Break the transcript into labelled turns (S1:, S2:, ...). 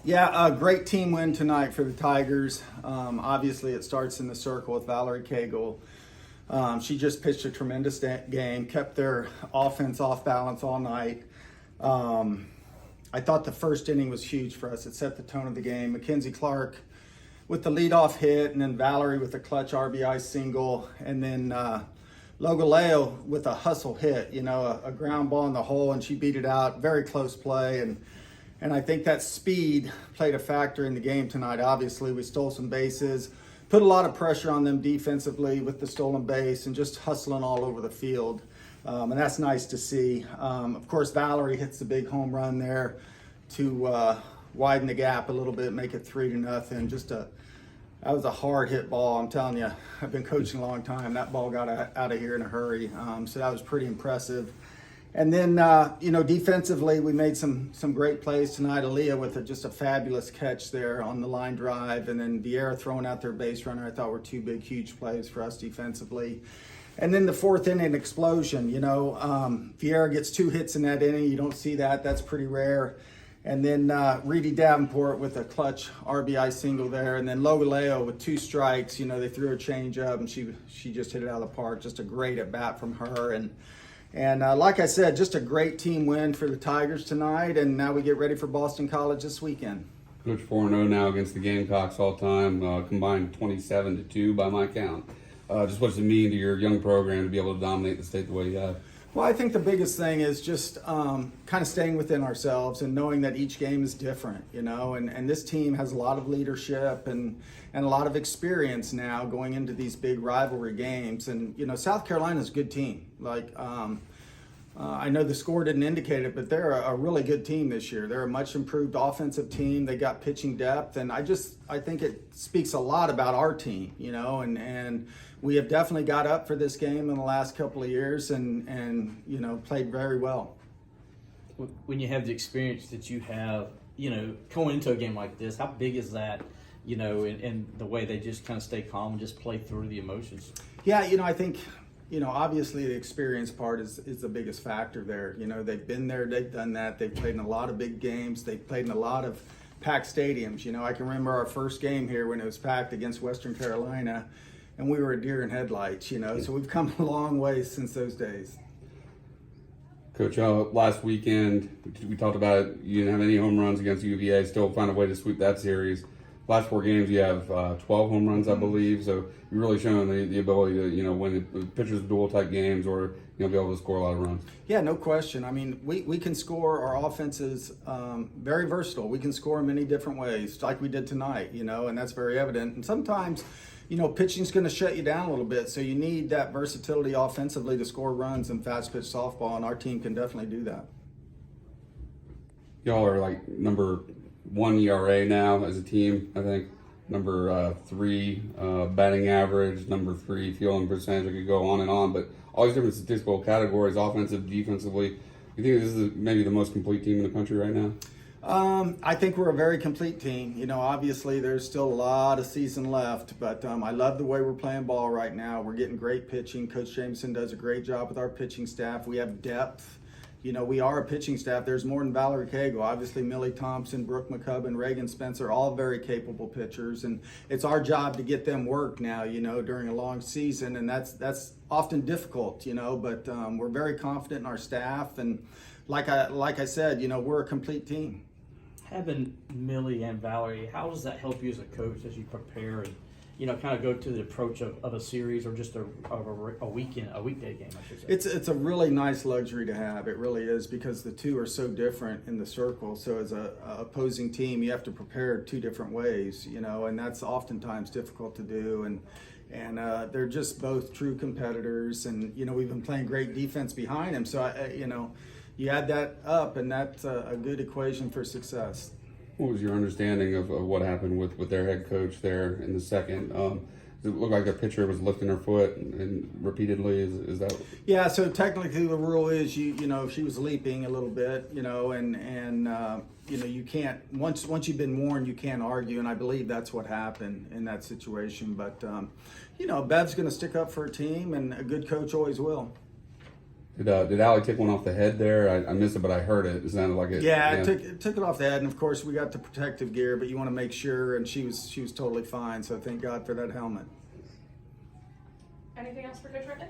S1: Yeah, a great team win tonight for the Tigers. Obviously, it starts in the circle with Valerie Cagle. She just pitched a tremendous game, kept their offense off balance all night. I thought the first inning was huge for us. It set the tone of the game. Mackenzie Clark with the leadoff hit, and then Valerie with a clutch RBI single, and then Logaleo with a hustle hit, a ground ball in the hole, and she beat it out. Very close play, and I think that speed played a factor in the game tonight. Obviously, we stole some bases, put a lot of pressure on them defensively with the stolen base, and just hustling all over the field. And that's nice to see. Of course, Valerie hits the big home run there to widen the gap a little bit, make it 3-0. That was a hard hit ball. I'm telling you, I've been coaching a long time. That ball got out of here in a hurry. So that was pretty impressive. And then, defensively, we made some great plays tonight. Aaliyah with just a fabulous catch there on the line drive. And then Vieira throwing out their base runner, I thought were two big, huge plays for us defensively. And then the fourth inning explosion, Vieira gets 2 hits in that inning. You don't see that. That's pretty rare. And then Reedy Davenport with a clutch RBI single there. And then Logaleo with 2 strikes. They threw her change up, and she just hit it out of the park. Just a great at-bat from her. And like I said, just a great team win for the Tigers tonight. And now we get ready for Boston College this weekend.
S2: Coach 4-0 now against the Gamecocks all time, combined 27-2 by my count. Just what does it mean to your young program to be able to dominate the state the way you have?
S1: Well, I think the biggest thing is just kind of staying within ourselves and knowing that each game is different, and this team has a lot of leadership and a lot of experience now going into these big rivalry games. And, South Carolina's a good team. I know the score didn't indicate it, but they're a really good team this year. They're a much improved offensive team. They got pitching depth, and I think it speaks a lot about our team, and we have definitely got up for this game in the last couple of years and played very well.
S3: When you have the experience that you have, going into a game like this, how big is that, in the way they just kind of stay calm and just play through the emotions?
S1: Yeah, I think, obviously the experience part is the biggest factor there. They've been there, they've done that. They've played in a lot of big games. They've played in a lot of packed stadiums. I can remember our first game here when it was packed against Western Carolina, and we were a deer in headlights, so we've come a long way since those days.
S2: Coach, last weekend, we talked about it. You didn't have any home runs against UVA, still found a way to sweep that series. Last 4 games, you have 12 home runs, I believe. So you're really showing the ability to, win the pitchers duel type games or, be able to score a lot of runs.
S1: Yeah, no question. I mean, we can score. Our offense is very versatile. We can score in many different ways, like we did tonight, and that's very evident. And sometimes, pitching's going to shut you down a little bit. So you need that versatility offensively to score runs in fast pitch softball, and our team can definitely do that.
S2: Y'all are like number 1 ERA now as a team, I think. Number 3 batting average, number 3 fielding percentage. I could go on and on, but all these different statistical categories, offensive, defensively. You think this is maybe the most complete team in the country right now?
S1: I think we're a very complete team. Obviously there's still a lot of season left, but I love the way we're playing ball right now. We're getting great pitching. Coach Jameson does a great job with our pitching staff. We have depth. We are a pitching staff. There's more than Valerie Cagle. Obviously, Millie Thompson, Brooke McCubbin, Reagan Spencer, all very capable pitchers. And it's our job to get them work now, during a long season. And that's often difficult, but we're very confident in our staff. And like I said, we're a complete team.
S3: Having Millie and Valerie, how does that help you as a coach as you prepare and, kind of go to the approach of a series or just a weekday game, I should say?
S1: It's a really nice luxury to have. It really is, because the two are so different in the circle. So as a opposing team, you have to prepare 2 different ways, and that's oftentimes difficult to do. And they're just both true competitors. And, we've been playing great defense behind them. So, you add that up, and that's a good equation for success.
S2: What was your understanding of what happened with their head coach there in the second? Does it look like their pitcher was lifting her foot and repeatedly? Is that?
S1: Yeah. So technically, the rule is she was leaping a little bit, and you can't once you've been warned, you can't argue, and I believe that's what happened in that situation. But Bev's going to stick up for her team, and a good coach always will.
S2: Did Allie take one off the head there? I missed it, but I heard it. It sounded like it.
S1: Yeah, it took it off the head, and of course we got the protective gear, but you want to make sure. And she was totally fine. So thank God for that helmet.
S4: Anything else for Coach Rittman?